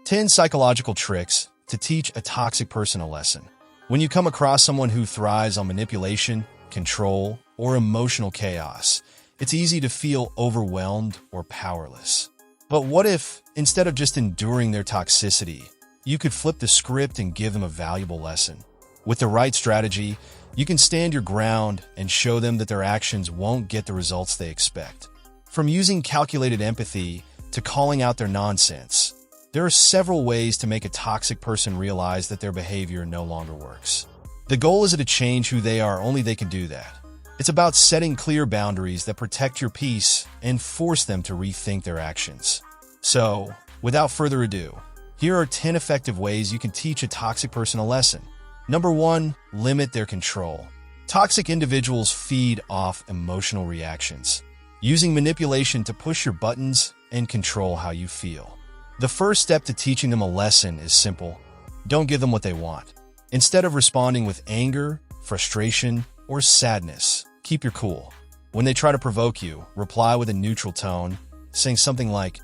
10 psychological tricks to teach a toxic person a lesson. When you come across someone who thrives on manipulation, control, or emotional chaos, it's easy to feel overwhelmed or powerless. But what if, instead of just enduring their toxicity, you could flip the script and give them a valuable lesson? With the right strategy, you can stand your ground and show them that their actions won't get the results they expect. From using calculated empathy to calling out their nonsense, there are several ways to make a toxic person realize that their behavior no longer works. The goal isn't to change who they are, only they can do that. It's about setting clear boundaries that protect your peace and force them to rethink their actions. So, without further ado, here are 10 effective ways you can teach a toxic person a lesson. Number 1, limit their control. Toxic individuals feed off emotional reactions, using manipulation to push your buttons and control how you feel. The first step to teaching them a lesson is simple. Don't give them what they want. Instead of responding with anger, frustration, or sadness, keep your cool. When they try to provoke you, reply with a neutral tone, saying something like,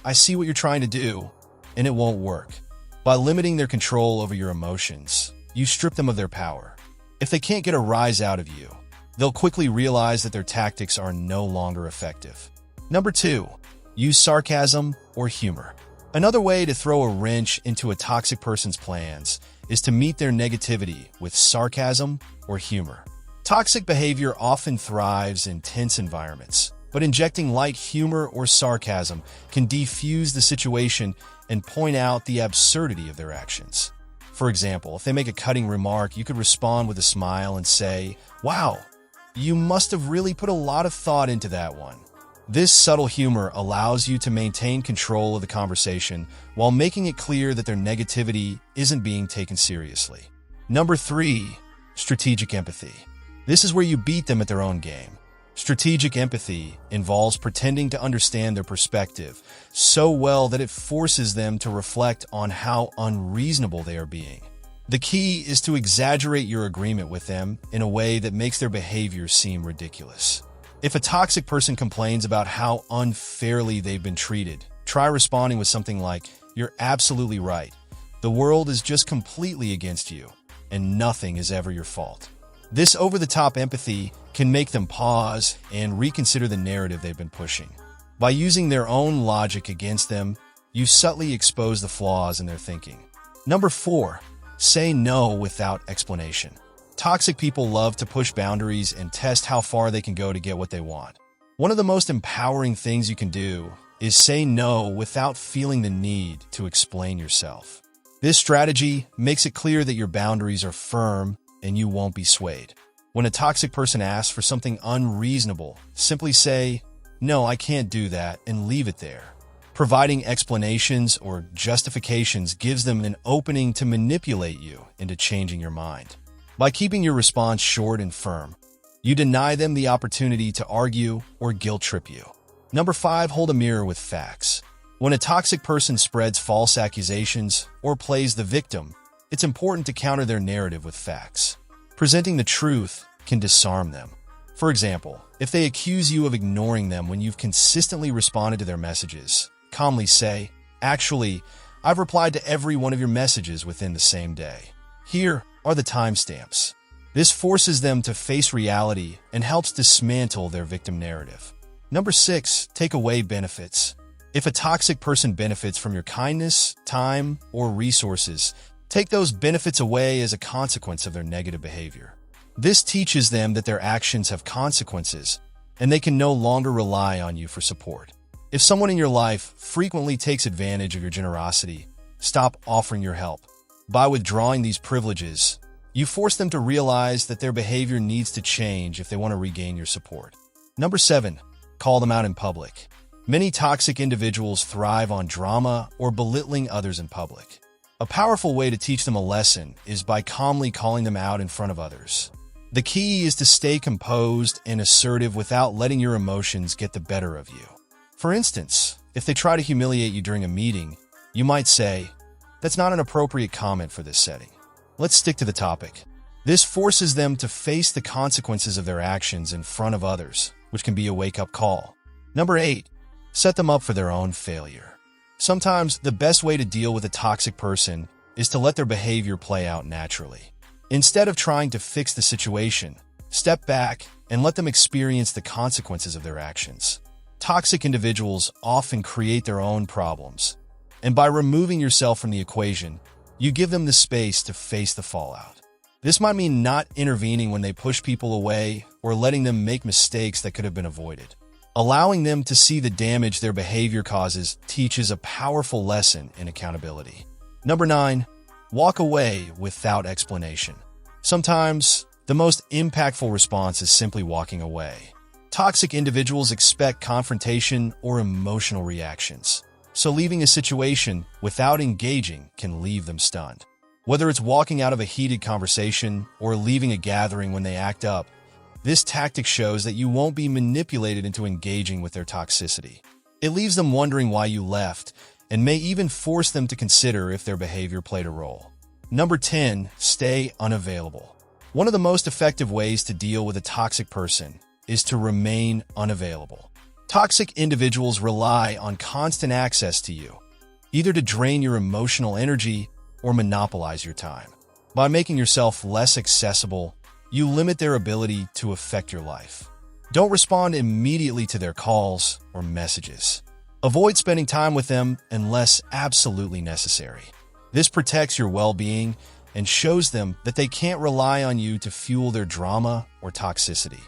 "I see what you're trying to do," and it won't work. By limiting their control over your emotions, you strip them of their power. If they can't get a rise out of you, they'll quickly realize that their tactics are no longer effective. Number 2, use sarcasm or humor. Another way to throw a wrench into a toxic person's plans is to meet their negativity with sarcasm or humor. Toxic behavior often thrives in tense environments, but injecting light humor or sarcasm can defuse the situation and point out the absurdity of their actions. For example, if they make a cutting remark, you could respond with a smile and say, "Wow, you must have really put a lot of thought into that one." This subtle humor allows you to maintain control of the conversation while making it clear that their negativity isn't being taken seriously. Number 3, strategic empathy. This is where you beat them at their own game. Strategic empathy involves pretending to understand their perspective so well that it forces them to reflect on how unreasonable they are being. The key is to exaggerate your agreement with them in a way that makes their behavior seem ridiculous. If a toxic person complains about how unfairly they've been treated, try responding with something like, "You're absolutely right. The world is just completely against you, and nothing is ever your fault." This over-the-top empathy can make them pause and reconsider the narrative they've been pushing. By using their own logic against them, you subtly expose the flaws in their thinking. Number 4, say no without explanation. Toxic people love to push boundaries and test how far they can go to get what they want. One of the most empowering things you can do is say no without feeling the need to explain yourself. This strategy makes it clear that your boundaries are firm and you won't be swayed. When a toxic person asks for something unreasonable, simply say, "No, I can't do that," and leave it there. Providing explanations or justifications gives them an opening to manipulate you into changing your mind. By keeping your response short and firm, you deny them the opportunity to argue or guilt trip you. Number 5, hold a mirror with facts. When a toxic person spreads false accusations or plays the victim, it's important to counter their narrative with facts. Presenting the truth can disarm them. For example, if they accuse you of ignoring them when you've consistently responded to their messages, calmly say, "Actually, I've replied to every one of your messages within the same day. Here are the timestamps." This forces them to face reality and helps dismantle their victim narrative. Number 6, take away benefits. If a toxic person benefits from your kindness, time, or resources, take those benefits away as a consequence of their negative behavior. This teaches them that their actions have consequences, and they can no longer rely on you for support. If someone in your life frequently takes advantage of your generosity, stop offering your help. By withdrawing these privileges, you force them to realize that their behavior needs to change if they want to regain your support. Number 7, call them out in public. Many toxic individuals thrive on drama or belittling others in public. A powerful way to teach them a lesson is by calmly calling them out in front of others. The key is to stay composed and assertive without letting your emotions get the better of you. For instance, if they try to humiliate you during a meeting, you might say, "That's not an appropriate comment for this setting. Let's stick to the topic." This forces them to face the consequences of their actions in front of others, which can be a wake-up call. Number 8, set them up for their own failure. Sometimes the best way to deal with a toxic person is to let their behavior play out naturally. Instead of trying to fix the situation, step back and let them experience the consequences of their actions. Toxic individuals often create their own problems, and by removing yourself from the equation, you give them the space to face the fallout. This might mean not intervening when they push people away or letting them make mistakes that could have been avoided. Allowing them to see the damage their behavior causes teaches a powerful lesson in accountability. Number 9, walk away without explanation. Sometimes, the most impactful response is simply walking away. Toxic individuals expect confrontation or emotional reactions, so leaving a situation without engaging can leave them stunned. Whether it's walking out of a heated conversation or leaving a gathering when they act up, this tactic shows that you won't be manipulated into engaging with their toxicity. It leaves them wondering why you left and may even force them to consider if their behavior played a role. Number 10, stay unavailable. One of the most effective ways to deal with a toxic person is to remain unavailable. Toxic individuals rely on constant access to you, either to drain your emotional energy or monopolize your time. By making yourself less accessible, you limit their ability to affect your life. Don't respond immediately to their calls or messages. Avoid spending time with them unless absolutely necessary. This protects your well-being and shows them that they can't rely on you to fuel their drama or toxicity.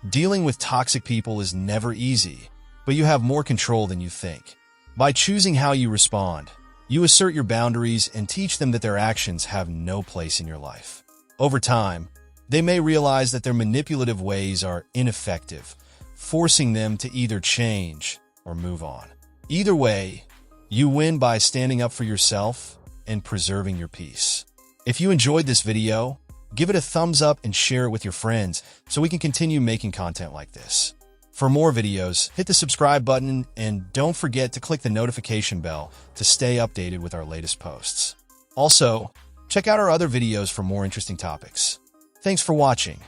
Dealing with toxic people is never easy, but you have more control than you think. By choosing how you respond, you assert your boundaries and teach them that their actions have no place in your life. Over time, they may realize that their manipulative ways are ineffective, forcing them to either change or move on. Either way, you win by standing up for yourself and preserving your peace. If you enjoyed this video, give it a thumbs up and share it with your friends so we can continue making content like this. For more videos, hit the subscribe button and don't forget to click the notification bell to stay updated with our latest posts. Also, check out our other videos for more interesting topics. Thanks for watching.